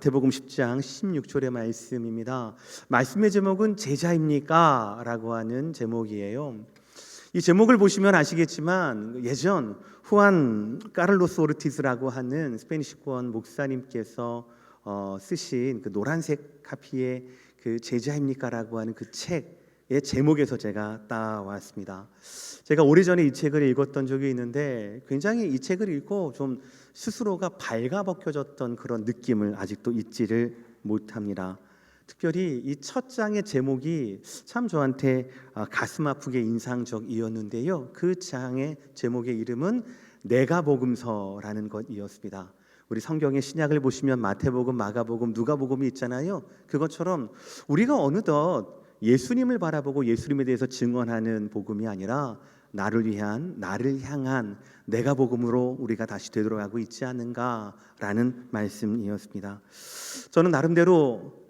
마태복음 10장 16절의 말씀입니다. 말씀의 제목은 제자입니까? 라고 하는 제목이에요. 이 제목을 보시면 아시겠지만 예전 후안 까를로스 오르티즈라고 하는 스페니시권 목사님께서 쓰신 그 노란색 카피의 그 제자입니까? 라고 하는 그 책의 제목에서 제가 따왔습니다. 제가 오래전에 이 책을 읽었던 적이 있는데 굉장히 이 책을 읽고 좀 스스로가 발가벗겨졌던 그런 느낌을 아직도 잊지를 못합니다. 특별히 이 첫 장의 제목이 참 저한테 가슴 아프게 인상적이었는데요. 그 장의 제목의 이름은 내가복음서라는 것이었습니다. 우리 성경의 신약을 보시면 마태복음, 마가복음, 누가복음이 있잖아요. 그것처럼 우리가 어느덧 예수님을 바라보고 예수님에 대해서 증언하는 복음이 아니라 나를 위한, 나를 향한 내가복음으로 우리가 다시 되돌아가고 있지 않는가라는 말씀이었습니다. 저는 나름대로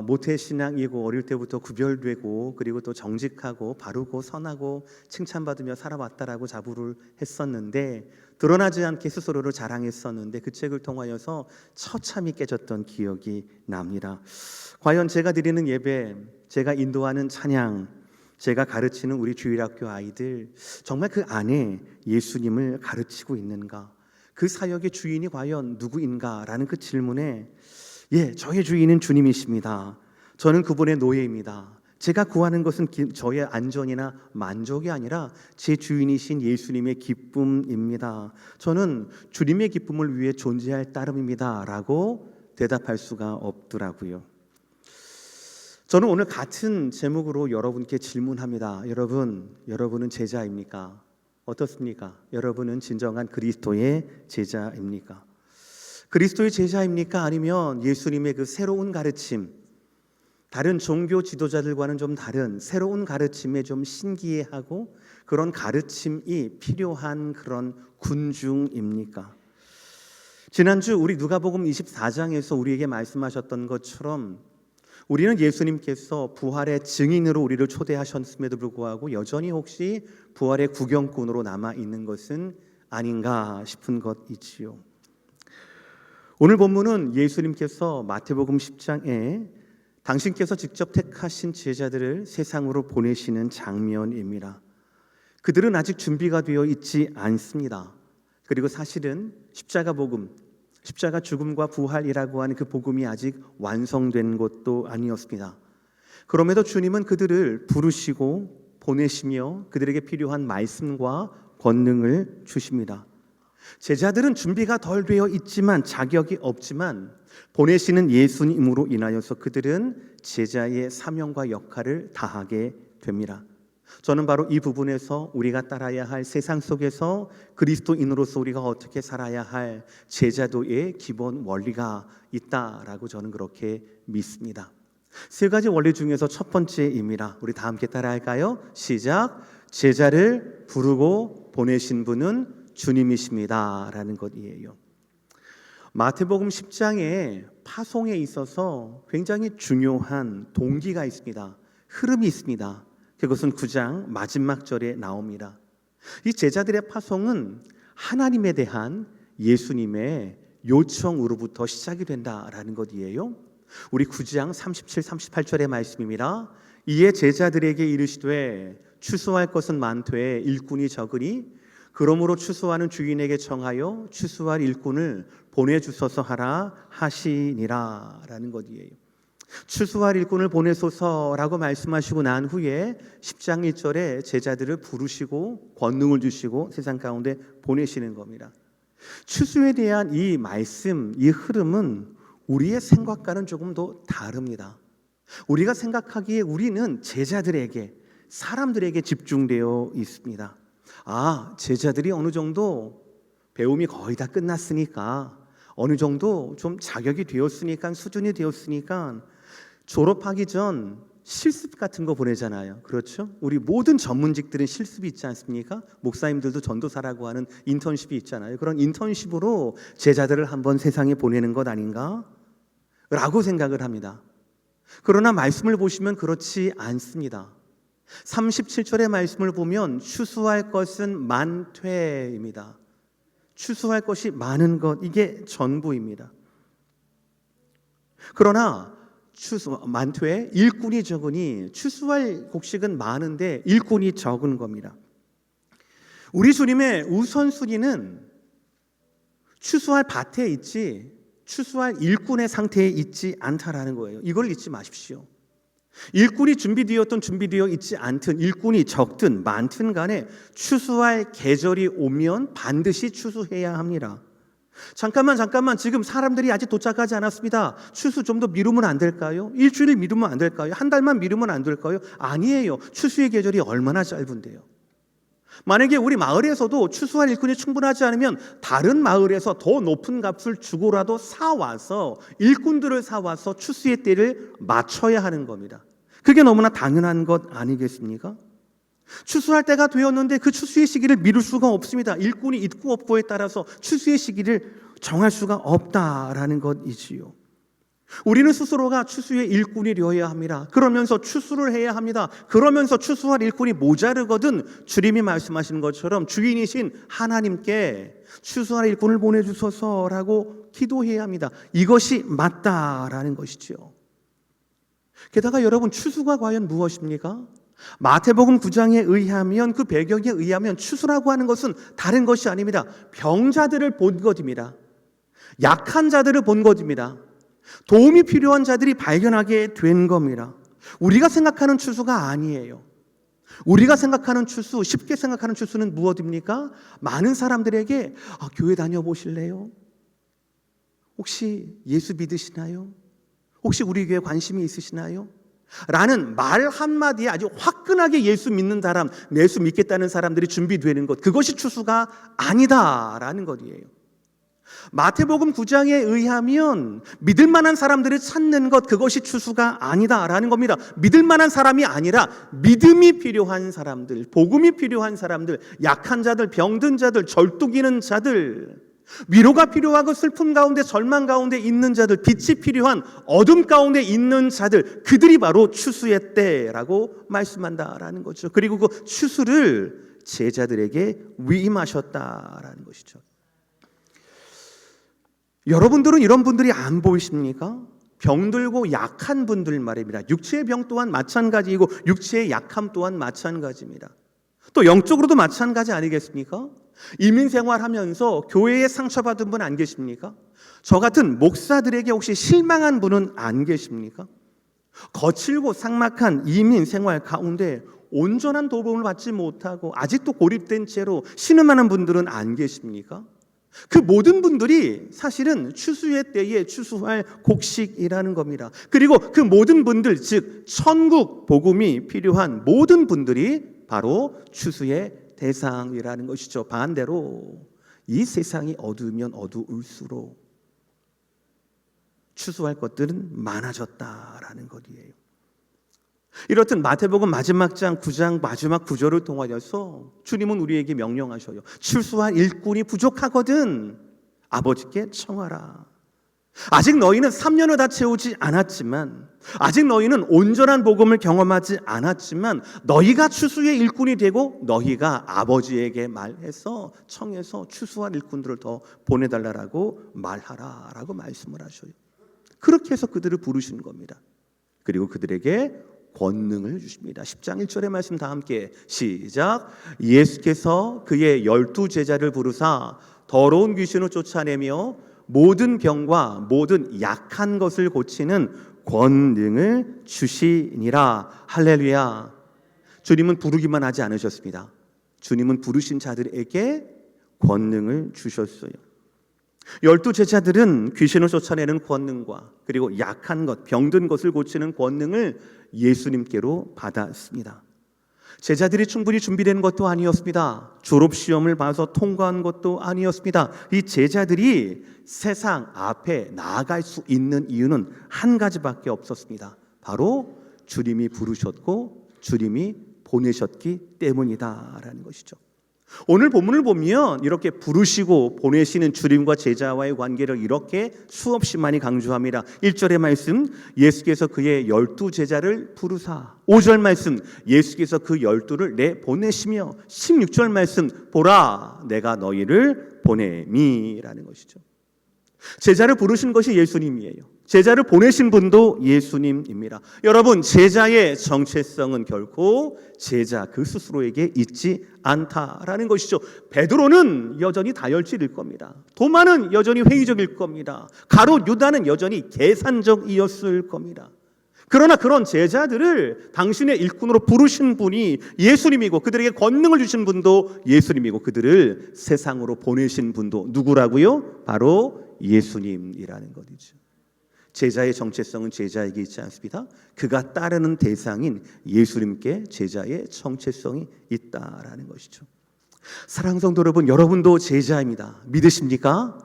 모태신앙이고 어릴 때부터 구별되고 그리고 또 정직하고 바르고 선하고 칭찬받으며 살아왔다라고 자부를 했었는데 드러나지 않게 스스로를 자랑했었는데 그 책을 통하여서 처참히 깨졌던 기억이 납니다. 과연 제가 드리는 예배, 제가 인도하는 찬양, 제가 가르치는 우리 주일학교 아이들 정말 그 안에 예수님을 가르치고 있는가? 그 사역의 주인이 과연 누구인가라는 그 질문에 저의 주인은 주님이십니다. 저는 그분의 노예입니다. 제가 구하는 것은 저의 안전이나 만족이 아니라 제 주인이신 예수님의 기쁨입니다. 저는 주님의 기쁨을 위해 존재할 따름입니다. 라고 대답할 수가 없더라고요. 저는 오늘 같은 제목으로 여러분께 질문합니다. 여러분은 제자입니까? 어떻습니까? 여러분은 진정한 그리스도의 제자입니까? 그리스도의 제자입니까? 아니면 예수님의 그 새로운 가르침, 다른 종교 지도자들과는 좀 다른 새로운 가르침에 좀 신기해하고 그런 가르침이 필요한 그런 군중입니까? 지난주 우리 누가복음 24장에서 우리에게 말씀하셨던 것처럼 우리는 예수님께서 부활의 증인으로 우리를 초대하셨음에도 불구하고 여전히 혹시 부활의 구경꾼으로 남아있는 것은 아닌가 싶은 것이지요. 오늘 본문은 예수님께서 마태복음 10장에 당신께서 직접 택하신 제자들을 세상으로 보내시는 장면입니다. 그들은 아직 준비가 되어 있지 않습니다. 그리고 사실은 십자가 복음, 십자가 죽음과 부활이라고 하는 그 복음이 아직 완성된 것도 아니었습니다. 그럼에도 주님은 그들을 부르시고 보내시며 그들에게 필요한 말씀과 권능을 주십니다. 제자들은 준비가 덜 되어 있지만 자격이 없지만 보내시는 예수님으로 인하여서 그들은 제자의 사명과 역할을 다하게 됩니다. 저는 바로 이 부분에서 우리가 따라야 할 세상 속에서 그리스도인으로서 우리가 어떻게 살아야 할 제자도의 기본 원리가 있다라고 저는 그렇게 믿습니다. 세 가지 원리 중에서 첫 번째입니다. 우리 다 함께 따라할까요? 시작! 제자를 부르고 보내신 분은 주님이십니다 라는 것이에요. 마태복음 10장에 파송에 있어서 굉장히 중요한 동기가 있습니다. 흐름이 있습니다. 그것은 9장 마지막 절에 나옵니다. 이 제자들의 파송은 하나님에 대한 예수님의 요청으로부터 시작이 된다라는 것이에요. 우리 9장 37, 38절의 말씀입니다. 이에 제자들에게 이르시되 추수할 것은 많되 일꾼이 적으니 그러므로 추수하는 주인에게 청하여 추수할 일꾼을 보내주소서 하라 하시니라 라는 것이에요. 추수할 일꾼을 보내소서라고 말씀하시고 난 후에 10장 1절에 제자들을 부르시고 권능을 주시고 세상 가운데 보내시는 겁니다. 추수에 대한 이 말씀, 이 흐름은 우리의 생각과는 조금 더 다릅니다. 우리가 생각하기에 우리는 제자들에게, 사람들에게 집중되어 있습니다. 제자들이 어느 정도 배움이 거의 다 끝났으니까 어느 정도 좀 자격이 되었으니까 수준이 되었으니까 졸업하기 전 실습 같은 거 보내잖아요. 그렇죠? 우리 모든 전문직들은 실습이 있지 않습니까? 목사님들도 전도사라고 하는 인턴십이 있잖아요. 그런 인턴십으로 제자들을 한번 세상에 보내는 것 아닌가? 라고 생각을 합니다. 그러나 말씀을 보시면 그렇지 않습니다. 37절의 말씀을 보면 추수할 것은 많되입니다. 추수할 것이 많은 것, 이게 전부입니다. 그러나 많되 일꾼이 적으니 추수할 곡식은 많은데 일꾼이 적은 겁니다. 우리 주님의 우선순위는 추수할 밭에 있지 추수할 일꾼의 상태에 있지 않다라는 거예요. 이걸 잊지 마십시오. 일꾼이 준비되어 있지 않든 일꾼이 적든 많든 간에 추수할 계절이 오면 반드시 추수해야 합니다. 잠깐만 지금 사람들이 아직 도착하지 않았습니다. 추수 좀 더 미루면 안 될까요? 일주일 미루면 안 될까요? 한 달만 미루면 안 될까요? 아니에요. 추수의 계절이 얼마나 짧은데요. 만약에 우리 마을에서도 추수할 일꾼이 충분하지 않으면 다른 마을에서 더 높은 값을 주고라도 사와서 일꾼들을 사와서 추수의 때를 맞춰야 하는 겁니다. 그게 너무나 당연한 것 아니겠습니까? 추수할 때가 되었는데 그 추수의 시기를 미룰 수가 없습니다. 일꾼이 있고 없고에 따라서 추수의 시기를 정할 수가 없다라는 것이지요. 우리는 스스로가 추수의 일꾼이 되어야 합니다. 그러면서 추수를 해야 합니다. 그러면서 추수할 일꾼이 모자르거든 주님이 말씀하시는 것처럼 주인이신 하나님께 추수할 일꾼을 보내주소서라고 기도해야 합니다. 이것이 맞다라는 것이죠. 게다가 여러분, 추수가 과연 무엇입니까? 마태복음 9장에 의하면, 그 배경에 의하면 추수라고 하는 것은 다른 것이 아닙니다. 병자들을 본 것입니다. 약한 자들을 본 것입니다. 도움이 필요한 자들이 발견하게 된 겁니다. 우리가 생각하는 추수가 아니에요. 우리가 생각하는 추수, 쉽게 생각하는 추수는 무엇입니까? 많은 사람들에게 교회 다녀보실래요? 혹시 예수 믿으시나요? 혹시 우리 교회에 관심이 있으시나요? 라는 말 한마디에 아주 화끈하게 예수 믿는 사람, 예수 믿겠다는 사람들이 준비되는 것, 그것이 추수가 아니다라는 것이에요. 마태복음 9장에 의하면 믿을 만한 사람들을 찾는 것, 그것이 추수가 아니다라는 겁니다. 믿을 만한 사람이 아니라 믿음이 필요한 사람들, 복음이 필요한 사람들, 약한 자들, 병든 자들, 절뚝이는 자들, 위로가 필요하고 슬픔 가운데, 절망 가운데 있는 자들, 빛이 필요한 어둠 가운데 있는 자들, 그들이 바로 추수의 때라고 말씀한다라는 거죠. 그리고 그 추수를 제자들에게 위임하셨다라는 것이죠. 여러분들은 이런 분들이 안 보이십니까? 병들고 약한 분들 말입니다. 육체의 병 또한 마찬가지이고 육체의 약함 또한 마찬가지입니다. 또 영적으로도 마찬가지 아니겠습니까? 이민 생활하면서 교회에 상처받은 분 안 계십니까? 저 같은 목사들에게 혹시 실망한 분은 안 계십니까? 거칠고 삭막한 이민 생활 가운데 온전한 돌봄을 받지 못하고 아직도 고립된 채로 신음하는 분들은 안 계십니까? 그 모든 분들이 사실은 추수의 때에 추수할 곡식이라는 겁니다. 그리고 그 모든 분들, 즉 천국 복음이 필요한 모든 분들이 바로 추수의 대상이라는 것이죠. 반대로 이 세상이 어두우면 어두울수록 추수할 것들은 많아졌다라는 것이에요. 이렇듯 마태복음 마지막 장 9장 마지막 구절을 통하여서 주님은 우리에게 명령하셔요. 추수할 일꾼이 부족하거든 아버지께 청하라. 아직 너희는 3년을 다 채우지 않았지만, 아직 너희는 온전한 복음을 경험하지 않았지만 너희가 추수의 일꾼이 되고 너희가 아버지에게 말해서 청해서 추수할 일꾼들을 더 보내달라고 말하라라고 말씀을 하셔요. 그렇게 해서 그들을 부르신 겁니다. 그리고 그들에게 권능을 주십니다. 10장 1절의 말씀 다 함께 시작. 예수께서 그의 12제자를 부르사 더러운 귀신을 쫓아내며 모든 병과 모든 약한 것을 고치는 권능을 주시니라. 할렐루야. 주님은 부르기만 하지 않으셨습니다. 주님은 부르신 자들에게 권능을 주셨어요. 12제자들은 귀신을 쫓아내는 권능과 그리고 약한 것, 병든 것을 고치는 권능을 예수님께로 받았습니다. 제자들이 충분히 준비된 것도 아니었습니다. 졸업시험을 봐서 통과한 것도 아니었습니다. 이 제자들이 세상 앞에 나아갈 수 있는 이유는 한 가지밖에 없었습니다. 바로 주님이 부르셨고 주님이 보내셨기 때문이다라는 것이죠. 오늘 본문을 보면 이렇게 부르시고 보내시는 주님과 제자와의 관계를 이렇게 수없이 많이 강조합니다. 1절의 말씀, 예수께서 그의 12제자를 부르사. 5절 말씀, 예수께서 그 12를 내보내시며. 16절 말씀, 보라 내가 너희를 보내미라는 것이죠. 제자를 부르신 것이 예수님이에요. 제자를 보내신 분도 예수님입니다. 여러분, 제자의 정체성은 결코 제자 그 스스로에게 있지 않다라는 것이죠. 베드로는 여전히 다혈질일 겁니다. 도마는 여전히 회의적일 겁니다. 가룟 유다는 여전히 계산적이었을 겁니다. 그러나 그런 제자들을 당신의 일꾼으로 부르신 분이 예수님이고, 그들에게 권능을 주신 분도 예수님이고, 그들을 세상으로 보내신 분도 누구라고요? 바로 예수님이라는 것이죠. 제자의 정체성은 제자에게 있지 않습니다. 그가 따르는 대상인 예수님께 제자의 정체성이 있다라는 것이죠. 사랑하는 성도 여러분, 여러분도 제자입니다. 믿으십니까?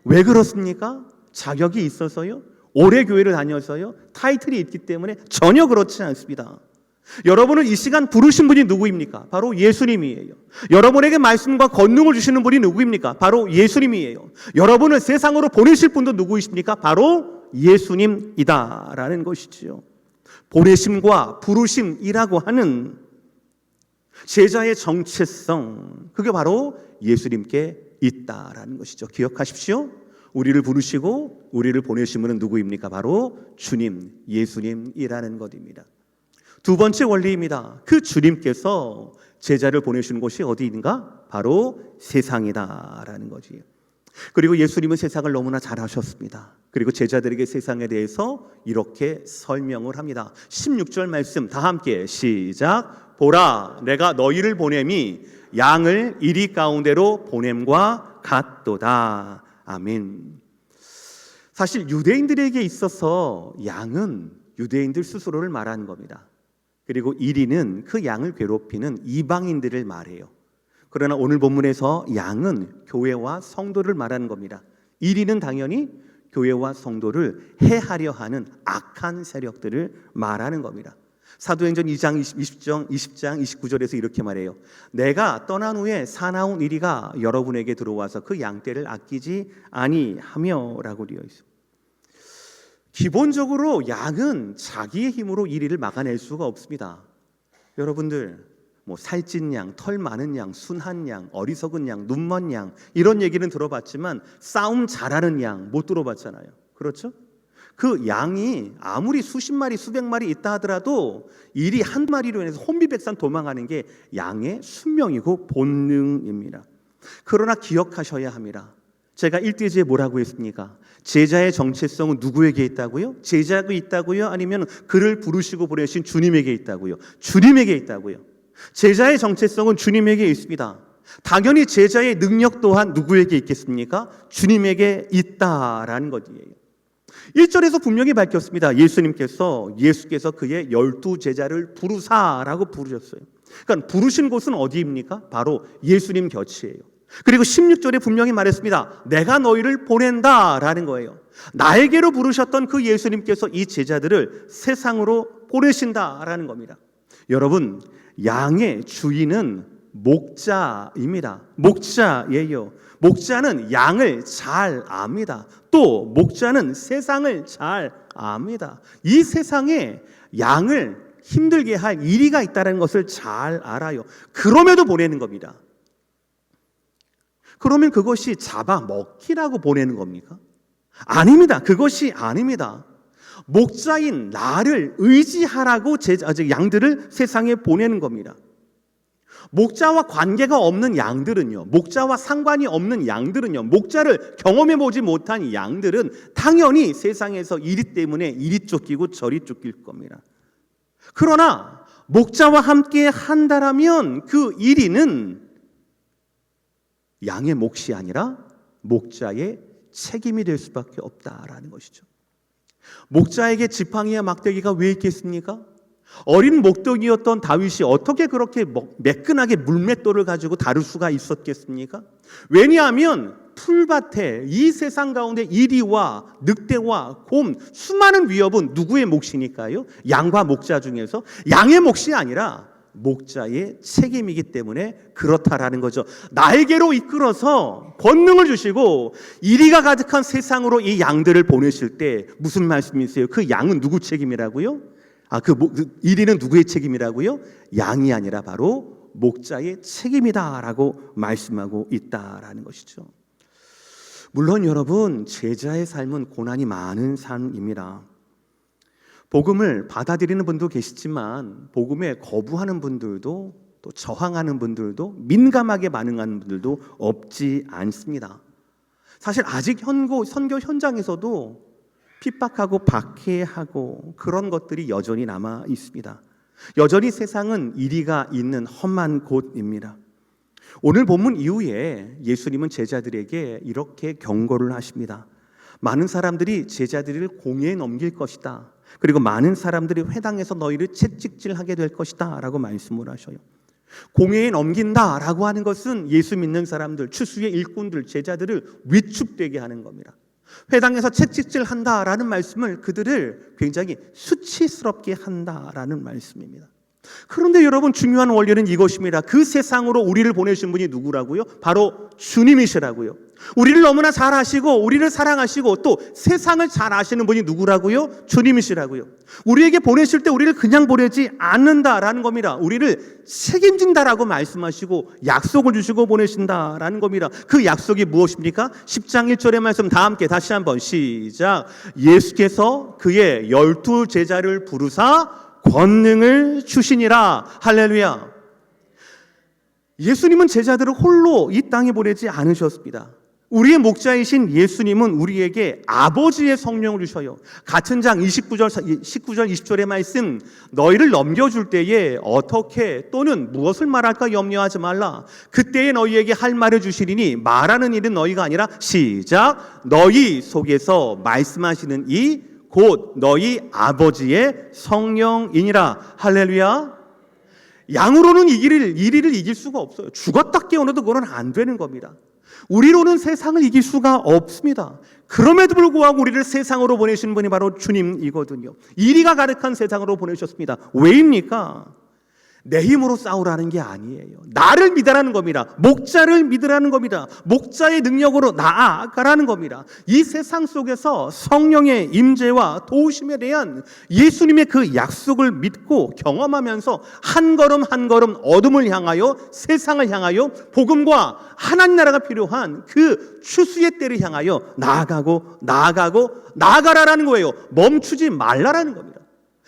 왜 그렇습니까? 자격이 있어서요? 오래 교회를 다녀서요? 타이틀이 있기 때문에? 전혀 그렇지 않습니다. 여러분을 이 시간 부르신 분이 누구입니까? 바로 예수님이에요. 여러분에게 말씀과 권능을 주시는 분이 누구입니까? 바로 예수님이에요. 여러분을 세상으로 보내실 분도 누구이십니까? 바로 예수님이다라는 것이지요. 보내심과 부르심이라고 하는 제자의 정체성, 그게 바로 예수님께 있다라는 것이죠. 기억하십시오. 우리를 부르시고 우리를 보내신 분은 누구입니까? 바로 주님, 예수님이라는 것입니다. 두 번째 원리입니다. 그 주님께서 제자를 보내시는 곳이 어디인가? 바로 세상이다라는 거지요. 그리고 예수님은 세상을 너무나 잘 아셨습니다. 그리고 제자들에게 세상에 대해서 이렇게 설명을 합니다. 16절 말씀 다 함께 시작. 보라, 내가 너희를 보냄이 양을 이리 가운데로 보냄과 같도다. 아멘. 사실 유대인들에게 있어서 양은 유대인들 스스로를 말하는 겁니다. 그리고 이리는 그 양을 괴롭히는 이방인들을 말해요. 그러나 오늘 본문에서 양은 교회와 성도를 말하는 겁니다. 이리는 당연히 교회와 성도를 해하려 하는 악한 세력들을 말하는 겁니다. 사도행전 2장 20장 29절에서 이렇게 말해요. 내가 떠난 후에 사나운 이리가 여러분에게 들어와서 그 양떼를 아끼지 아니하며 라고 되어 있습니다. 기본적으로 양은 자기의 힘으로 이리를 막아낼 수가 없습니다. 여러분들 살찐 양, 털 많은 양, 순한 양, 어리석은 양, 눈먼 양 이런 얘기는 들어봤지만 싸움 잘하는 양 못 들어봤잖아요. 그렇죠? 그 양이 아무리 수십 마리, 수백 마리 있다 하더라도 이리 한 마리로 인해서 혼비백산 도망가는 게 양의 숙명이고 본능입니다. 그러나 기억하셔야 합니다. 제가 1대지에 뭐라고 했습니까? 제자의 정체성은 누구에게 있다고요? 제자에게 있다고요? 아니면 그를 부르시고 보내신 주님에게 있다고요? 주님에게 있다고요. 제자의 정체성은 주님에게 있습니다. 당연히 제자의 능력 또한 누구에게 있겠습니까? 주님에게 있다라는 것이에요. 1절에서 분명히 밝혔습니다. 예수께서 그의 12 제자를 부르사라고 부르셨어요. 그러니까 부르신 곳은 어디입니까? 바로 예수님 곁이에요. 그리고 16절에 분명히 말했습니다. 내가 너희를 보낸다라는 거예요. 나에게로 부르셨던 그 예수님께서 이 제자들을 세상으로 보내신다라는 겁니다. 여러분, 양의 주인은 목자입니다. 목자예요. 목자는 양을 잘 압니다. 또 목자는 세상을 잘 압니다. 이 세상에 양을 힘들게 할 이리가 있다는 것을 잘 알아요. 그럼에도 보내는 겁니다. 그러면 그것이 잡아먹기라고 보내는 겁니까? 아닙니다. 그것이 아닙니다. 목자인 나를 의지하라고 양들을 세상에 보내는 겁니다. 목자와 관계가 없는 양들은요, 목자와 상관이 없는 양들은요, 목자를 경험해보지 못한 양들은 당연히 세상에서 이리 때문에 이리 쫓기고 저리 쫓길 겁니다. 그러나 목자와 함께 한다라면 그 이리는 양의 몫이 아니라 목자의 책임이 될 수밖에 없다라는 것이죠. 목자에게 지팡이와 막대기가 왜 있겠습니까? 어린 목동이었던 다윗이 어떻게 그렇게 매끈하게 물맷돌을 가지고 다룰 수가 있었겠습니까? 왜냐하면 풀밭에 이 세상 가운데 이리와 늑대와 곰 수많은 위협은 누구의 몫이니까요? 양과 목자 중에서 양의 몫이 아니라 목자의 책임이기 때문에 그렇다라는 거죠. 나에게로 이끌어서 권능을 주시고 이리가 가득한 세상으로 이 양들을 보내실 때 무슨 말씀이세요? 그 양은 누구 책임이라고요? 이리는 누구의 책임이라고요? 양이 아니라 바로 목자의 책임이다라고 말씀하고 있다라는 것이죠. 물론 여러분, 제자의 삶은 고난이 많은 삶입니다. 복음을 받아들이는 분도 계시지만 복음에 거부하는 분들도, 또 저항하는 분들도, 민감하게 반응하는 분들도 없지 않습니다. 사실 아직 선교 현장에서도 핍박하고 박해하고 그런 것들이 여전히 남아 있습니다. 여전히 세상은 이리가 있는 험한 곳입니다. 오늘 본문 이후에 예수님은 제자들에게 이렇게 경고를 하십니다. 많은 사람들이 제자들을 공회에 넘길 것이다. 그리고 많은 사람들이 회당에서 너희를 채찍질하게 될 것이다 라고 말씀을 하셔요. 공회에 넘긴다라고 하는 것은 예수 믿는 사람들, 추수의 일꾼들, 제자들을 위축되게 하는 겁니다. 회당에서 채찍질한다라는 말씀을 그들을 굉장히 수치스럽게 한다라는 말씀입니다. 그런데 여러분, 중요한 원리는 이것입니다. 그 세상으로 우리를 보내신 분이 누구라고요? 바로 주님이시라고요. 우리를 너무나 잘 아시고 우리를 사랑하시고 또 세상을 잘 아시는 분이 누구라고요? 주님이시라고요. 우리에게 보내실 때 우리를 그냥 보내지 않는다라는 겁니다. 우리를 책임진다라고 말씀하시고 약속을 주시고 보내신다라는 겁니다. 그 약속이 무엇입니까? 10장 1절의 말씀 다 함께 다시 한번 시작. 예수께서 그의 12 제자를 부르사 권능을 주시니라. 할렐루야. 예수님은 제자들을 홀로 이 땅에 보내지 않으셨습니다. 우리의 목자이신 예수님은 우리에게 아버지의 성령을 주셔요. 같은 장 19절 20절의 말씀, 너희를 넘겨줄 때에 어떻게 또는 무엇을 말할까 염려하지 말라. 그때에 너희에게 할 말을 주시리니 말하는 일은 너희가 아니라 시작. 너희 속에서 말씀하시는 이 곧 너희 아버지의 성령이니라. 할렐루야. 양으로는 이 일을 이길 수가 없어요. 죽었다 깨어나도 그건 안 되는 겁니다. 우리로는 세상을 이길 수가 없습니다. 그럼에도 불구하고 우리를 세상으로 보내신 분이 바로 주님이거든요. 이리가 가득한 세상으로 보내셨습니다. 왜입니까? 내 힘으로 싸우라는 게 아니에요. 나를 믿으라는 겁니다. 목자를 믿으라는 겁니다. 목자의 능력으로 나아가라는 겁니다. 이 세상 속에서 성령의 임재와 도우심에 대한 예수님의 그 약속을 믿고 경험하면서 한 걸음 한 걸음 어둠을 향하여, 세상을 향하여 복음과 하나님 나라가 필요한 그 추수의 때를 향하여 나아가라라는 거예요. 멈추지 말라라는 겁니다.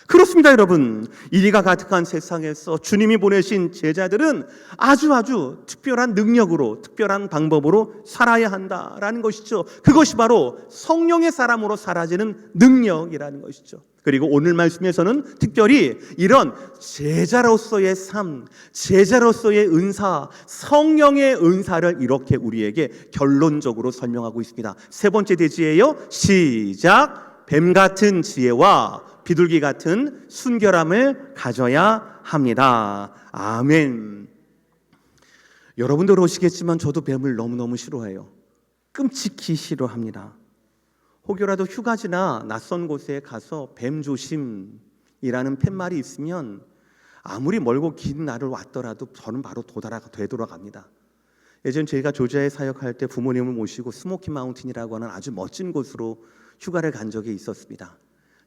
그렇습니다, 여러분. 이리가 가득한 세상에서 주님이 보내신 제자들은 아주 특별한 능력으로, 특별한 방법으로 살아야 한다라는 것이죠. 그것이 바로 성령의 사람으로 사라지는 능력이라는 것이죠. 그리고 오늘 말씀에서는 특별히 이런 제자로서의 삶, 제자로서의 은사, 성령의 은사를 이렇게 우리에게 결론적으로 설명하고 있습니다. 세 번째 대지예요. 시작. 뱀 같은 지혜와 비둘기 같은 순결함을 가져야 합니다. 아멘. 여러분도 그러시겠지만 저도 뱀을 너무너무 싫어해요. 끔찍히 싫어합니다. 혹여라도 휴가지나 낯선 곳에 가서 뱀 조심이라는 팻말이 있으면 아무리 멀고 긴 날을 왔더라도 저는 바로 되돌아갑니다. 예전 제가 조지아에 사역할 때 부모님을 모시고 스모키 마운틴이라고 하는 아주 멋진 곳으로 휴가를 간 적이 있었습니다.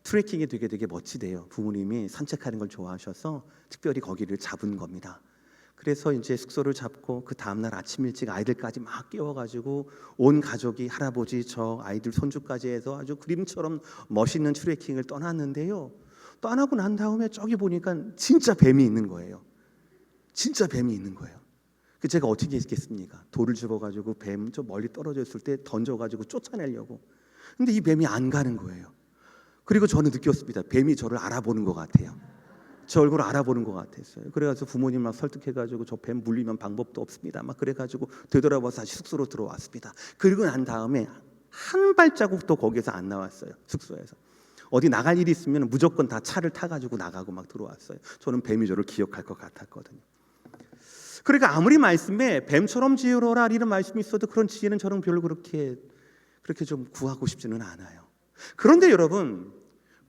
트레킹이 되게 멋지대요. 부모님이 산책하는 걸 좋아하셔서 특별히 거기를 잡은 겁니다. 그래서 이제 숙소를 잡고 그 다음날 아침 일찍 아이들까지 막 깨워가지고 온 가족이, 할아버지, 저, 아이들, 손주까지 해서 아주 그림처럼 멋있는 트레킹을 떠났는데요. 떠나고 난 다음에 저기 보니까 진짜 뱀이 있는 거예요. 진짜 뱀이 있는 거예요. 그 제가 어떻게 했겠습니까? 돌을 집어가지고 뱀 저 멀리 떨어져 있을 때 던져가지고 쫓아내려고. 근데 이 뱀이 안 가는 거예요. 그리고 저는 느꼈습니다. 뱀이 저를 알아보는 것 같아요. 제 얼굴을 알아보는 것 같았어요. 그래가지고 부모님 막 설득해가지고 저 뱀 물리면 방법도 없습니다. 막 그래가지고 되돌아봐서 다시 숙소로 들어왔습니다. 그리고 난 다음에 한 발자국도 거기서 안 나왔어요. 숙소에서. 어디 나갈 일이 있으면 무조건 다 차를 타가지고 나가고 막 들어왔어요. 저는 뱀이 저를 기억할 것 같았거든요. 그러니까 아무리 말씀에 뱀처럼 지혜로라 이런 말씀이 있어도 그런 지혜는 저는 별로 그렇게 좀 구하고 싶지는 않아요. 그런데 여러분,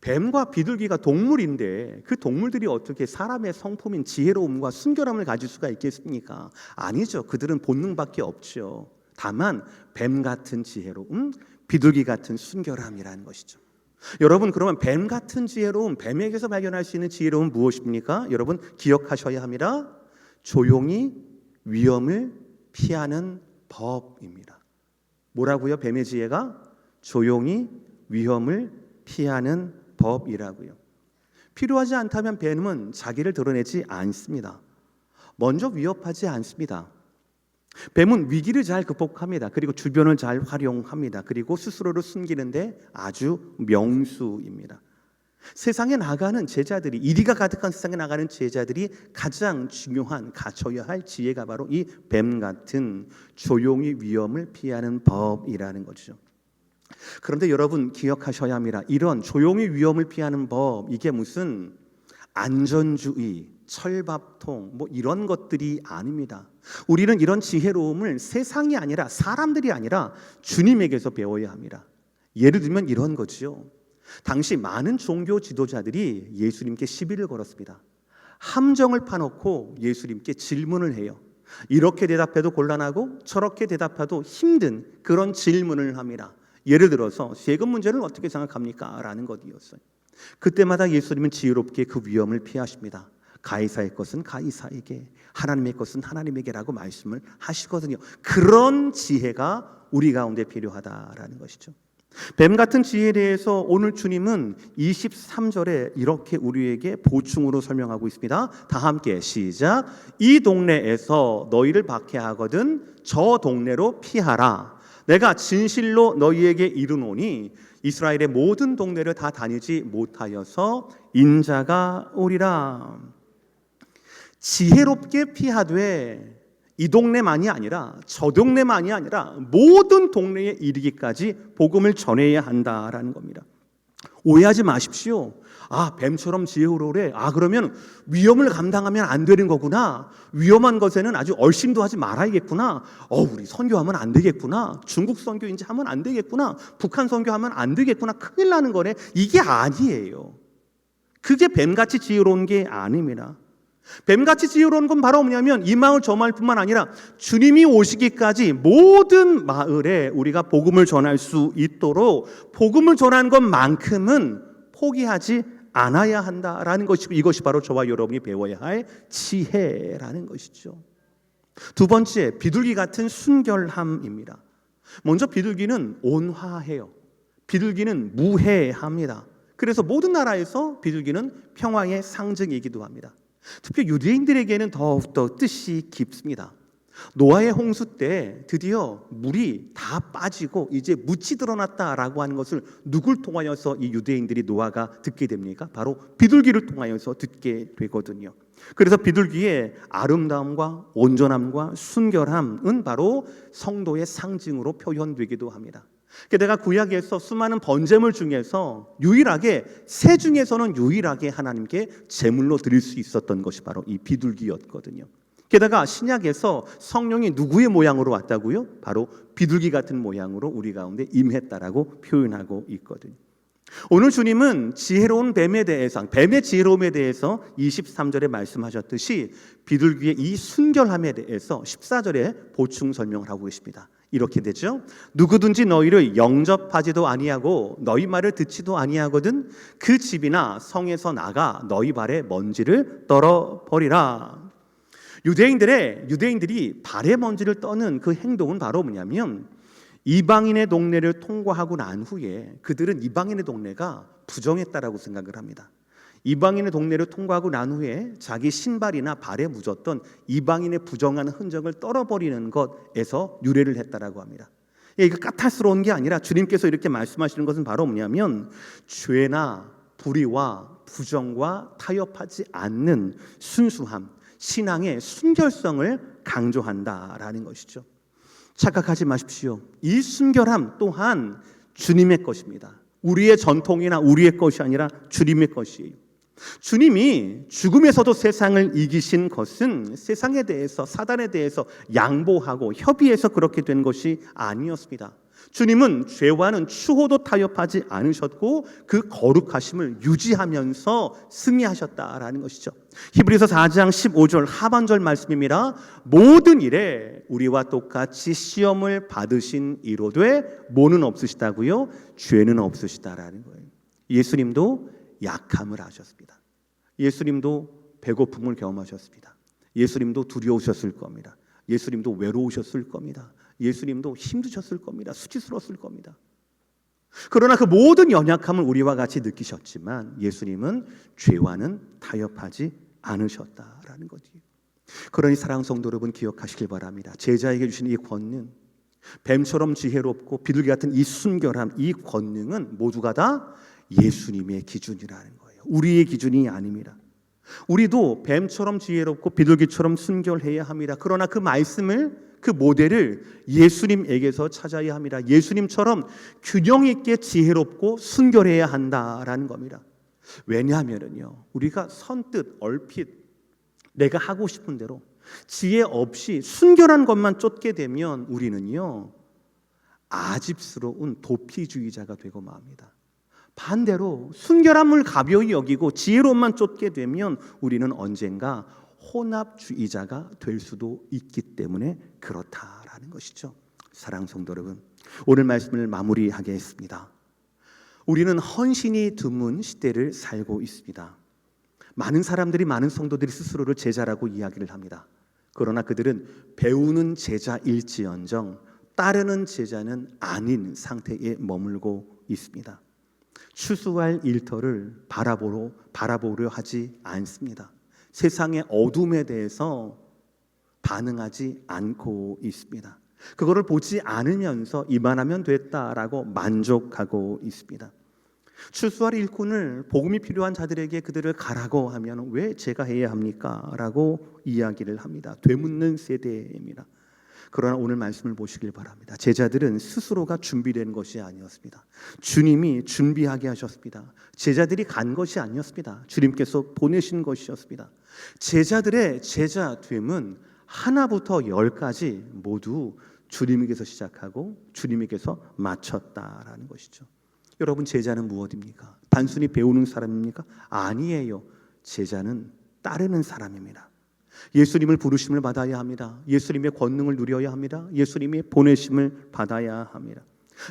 뱀과 비둘기가 동물인데 그 동물들이 어떻게 사람의 성품인 지혜로움과 순결함을 가질 수가 있겠습니까? 아니죠. 그들은 본능밖에 없죠. 다만 뱀 같은 지혜로움, 비둘기 같은 순결함이라는 것이죠. 여러분, 그러면 뱀 같은 지혜로움, 뱀에게서 발견할 수 있는 지혜로움은 무엇입니까? 여러분 기억하셔야 합니다. 조용히 위험을 피하는 법입니다. 뭐라고요? 뱀의 지혜가 조용히 위험을 피하는 법이라고요. 필요하지 않다면 뱀은 자기를 드러내지 않습니다. 먼저 위협하지 않습니다. 뱀은 위기를 잘 극복합니다. 그리고 주변을 잘 활용합니다. 그리고 스스로를 숨기는데 아주 명수입니다. 세상에 나가는 제자들이, 이리가 가득한 세상에 나가는 제자들이 가장 중요한 갖춰야 할 지혜가 바로 이 뱀 같은 조용히 위험을 피하는 법이라는 거죠. 그런데 여러분 기억하셔야 합니다. 이런 조용히 위험을 피하는 법, 이게 무슨 안전주의, 철밥통 뭐 이런 것들이 아닙니다. 우리는 이런 지혜로움을 세상이 아니라, 사람들이 아니라 주님에게서 배워야 합니다. 예를 들면 이런 거죠. 당시 많은 종교 지도자들이 예수님께 시비를 걸었습니다. 함정을 파놓고 예수님께 질문을 해요. 이렇게 대답해도 곤란하고 저렇게 대답해도 힘든 그런 질문을 합니다. 예를 들어서 세금 문제를 어떻게 생각합니까? 라는 것이었어요. 그때마다 예수님은 지혜롭게 그 위험을 피하십니다. 가이사의 것은 가이사에게, 하나님의 것은 하나님에게라고 말씀을 하시거든요. 그런 지혜가 우리 가운데 필요하다라는 것이죠. 뱀 같은 지혜에 대해서 오늘 주님은 23절에 이렇게 우리에게 보충으로 설명하고 있습니다. 다 함께 시작. 이 동네에서 너희를 박해하거든 저 동네로 피하라. 내가 진실로 너희에게 이르노니 이스라엘의 모든 동네를 다 다니지 못하여서 인자가 오리라. 지혜롭게 피하되 이 동네만이 아니라 저 동네만이 아니라 모든 동네에 이르기까지 복음을 전해야 한다라는 겁니다. 오해하지 마십시오. 아, 뱀처럼 지혜로우래. 아, 그러면 위험을 감당하면 안 되는 거구나. 위험한 것에는 아주 얼씬도 하지 말아야겠구나. 우리 선교하면 안 되겠구나. 중국 선교 이제 하면 안 되겠구나. 북한 선교하면 안 되겠구나. 큰일 나는 거네. 이게 아니에요. 그게 뱀같이 지혜로운 게 아닙니다. 뱀같이 지혜로운 건 바로 뭐냐면 이 마을 저 마을뿐만 아니라 주님이 오시기까지 모든 마을에 우리가 복음을 전할 수 있도록 복음을 전하는 것만큼은 포기하지 않아야 한다라는 것이고, 이것이 바로 저와 여러분이 배워야 할 지혜라는 것이죠. 두 번째, 비둘기 같은 순결함입니다. 먼저 비둘기는 온화해요. 비둘기는 무해합니다. 그래서 모든 나라에서 비둘기는 평화의 상징이기도 합니다. 특히 유대인들에게는 더욱더 뜻이 깊습니다. 노아의 홍수 때 드디어 물이 다 빠지고 이제 묻이 드러났다라고 하는 것을 누굴 통하여서 이 유대인들이 노아가 듣게 됩니까? 바로 비둘기를 통하여서 듣게 되거든요. 그래서 비둘기의 아름다움과 온전함과 순결함은 바로 성도의 상징으로 표현되기도 합니다. 게다가 구약에서 수많은 번제물 중에서 유일하게, 새 중에서는 유일하게 하나님께 제물로 드릴 수 있었던 것이 바로 이 비둘기였거든요. 게다가 신약에서 성령이 누구의 모양으로 왔다고요? 바로 비둘기 같은 모양으로 우리 가운데 임했다라고 표현하고 있거든요. 오늘 주님은 지혜로운 뱀에 대해서, 뱀의 지혜로움에 대해서 23절에 말씀하셨듯이 비둘기의 이 순결함에 대해서 14절에 보충 설명을 하고 계십니다. 이렇게 되죠. 누구든지 너희를 영접하지도 아니하고 너희 말을 듣지도 아니하거든 그 집이나 성에서 나가 너희 발에 먼지를 떨어버리라. 유대인들이 발에 먼지를 떠는 그 행동은 바로 뭐냐면, 이방인의 동네를 통과하고 난 후에 그들은 이방인의 동네가 부정했다라고 생각을 합니다. 이방인의 동네를 통과하고 난 후에 자기 신발이나 발에 묻었던 이방인의 부정한 흔적을 떨어버리는 것에서 유래를 했다라고 합니다. 이거 까탈스러운 게 아니라 주님께서 이렇게 말씀하시는 것은 바로 뭐냐면, 죄나 불의와 부정과 타협하지 않는 순수함, 신앙의 순결성을 강조한다라는 것이죠. 착각하지 마십시오. 이 순결함 또한 주님의 것입니다. 우리의 전통이나 우리의 것이 아니라 주님의 것이에요. 주님이 죽음에서도 세상을 이기신 것은 세상에 대해서, 사단에 대해서 양보하고 협의해서 그렇게 된 것이 아니었습니다. 주님은 죄와는 추호도 타협하지 않으셨고 그 거룩하심을 유지하면서 승리하셨다라는 것이죠. 히브리서 4장 15절 하반절 말씀입니다. 모든 일에 우리와 똑같이 시험을 받으신 이로되 뭐는 없으시다고요? 죄는 없으시다라는 거예요. 예수님도 약함을 하셨습니다. 예수님도 배고픔을 경험하셨습니다. 예수님도 두려우셨을 겁니다. 예수님도 외로우셨을 겁니다. 예수님도 힘드셨을 겁니다. 수치스러웠을 겁니다. 그러나 그 모든 연약함을 우리와 같이 느끼셨지만 예수님은 죄와는 타협하지 않으셨다라는 거지요. 그러니 사랑하는 성도 여러분, 기억하시길 바랍니다. 제자에게 주신 이 권능, 뱀처럼 지혜롭고 비둘기 같은 이 순결함, 이 권능은 모두가 다 예수님의 기준이라는 거예요. 우리의 기준이 아닙니다. 우리도 뱀처럼 지혜롭고 비둘기처럼 순결해야 합니다. 그러나 그 말씀을, 그 모델을 예수님에게서 찾아야 합니다. 예수님처럼 균형 있게 지혜롭고 순결해야 한다라는 겁니다. 왜냐하면요, 우리가 선뜻 얼핏 내가 하고 싶은 대로 지혜 없이 순결한 것만 쫓게 되면 우리는요, 아집스러운 도피주의자가 되고 맙니다. 반대로 순결함을 가벼이 여기고 지혜로움만 쫓게 되면 우리는 언젠가 혼합주의자가 될 수도 있기 때문에 그렇다라는 것이죠. 사랑하는 성도 여러분, 오늘 말씀을 마무리하겠습니다. 우리는 헌신이 드문 시대를 살고 있습니다. 많은 사람들이, 많은 성도들이 스스로를 제자라고 이야기를 합니다. 그러나 그들은 배우는 제자일지언정 따르는 제자는 아닌 상태에 머물고 있습니다. 추수할 일터를 바라보려 하지 않습니다. 세상의 어둠에 대해서 반응하지 않고 있습니다. 그거를 보지 않으면서 이만하면 됐다라고 만족하고 있습니다. 추수할 일꾼을, 복음이 필요한 자들에게 그들을 가라고 하면 왜 제가 해야 합니까? 라고 이야기를 합니다. 되묻는 세대입니다. 그러나 오늘 말씀을 보시길 바랍니다. 제자들은 스스로가 준비된 것이 아니었습니다. 주님이 준비하게 하셨습니다. 제자들이 간 것이 아니었습니다. 주님께서 보내신 것이었습니다. 제자들의 제자됨은 하나부터 열까지 모두 주님에게서 시작하고 주님에게서 마쳤다라는 것이죠. 여러분, 제자는 무엇입니까? 단순히 배우는 사람입니까? 아니에요. 제자는 따르는 사람입니다. 예수님을 부르심을 받아야 합니다. 예수님의 권능을 누려야 합니다. 예수님의 보내심을 받아야 합니다.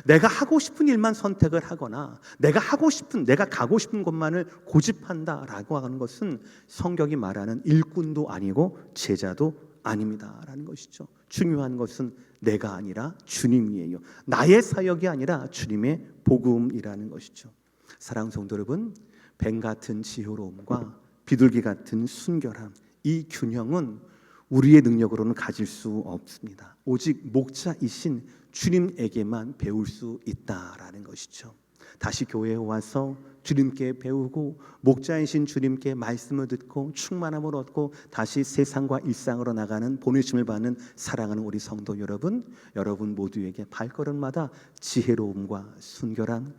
내가 하고 싶은 일만 선택을 하거나 내가 가고 싶은 곳만을 고집한다라고 하는 것은 성경이 말하는 일꾼도 아니고 제자도 아닙니다라는 것이죠. 중요한 것은 내가 아니라 주님이에요. 나의 사역이 아니라 주님의 복음이라는 것이죠. 사랑하는 성도 여러분, 뱀 같은 지혜로움과 비둘기 같은 순결함, 이 균형은 우리의 능력으로는 가질 수 없습니다. 오직 목자이신 주님에게만 배울 수 있다라는 것이죠. 다시 교회에 와서 주님께 배우고 목자이신 주님께 말씀을 듣고 충만함을 얻고 다시 세상과 일상으로 나가는 보내심을 받는 사랑하는 우리 성도 여러분, 여러분 모두에게 발걸음마다 지혜로움과 순결함,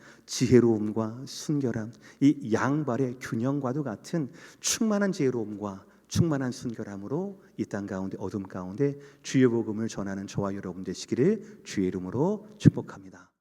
이 양발의 균형과도 같은 충만한 지혜로움과 충만한 순결함으로 이 땅 가운데, 어둠 가운데 주의 복음을 전하는 저와 여러분 되시기를 주의 이름으로 축복합니다.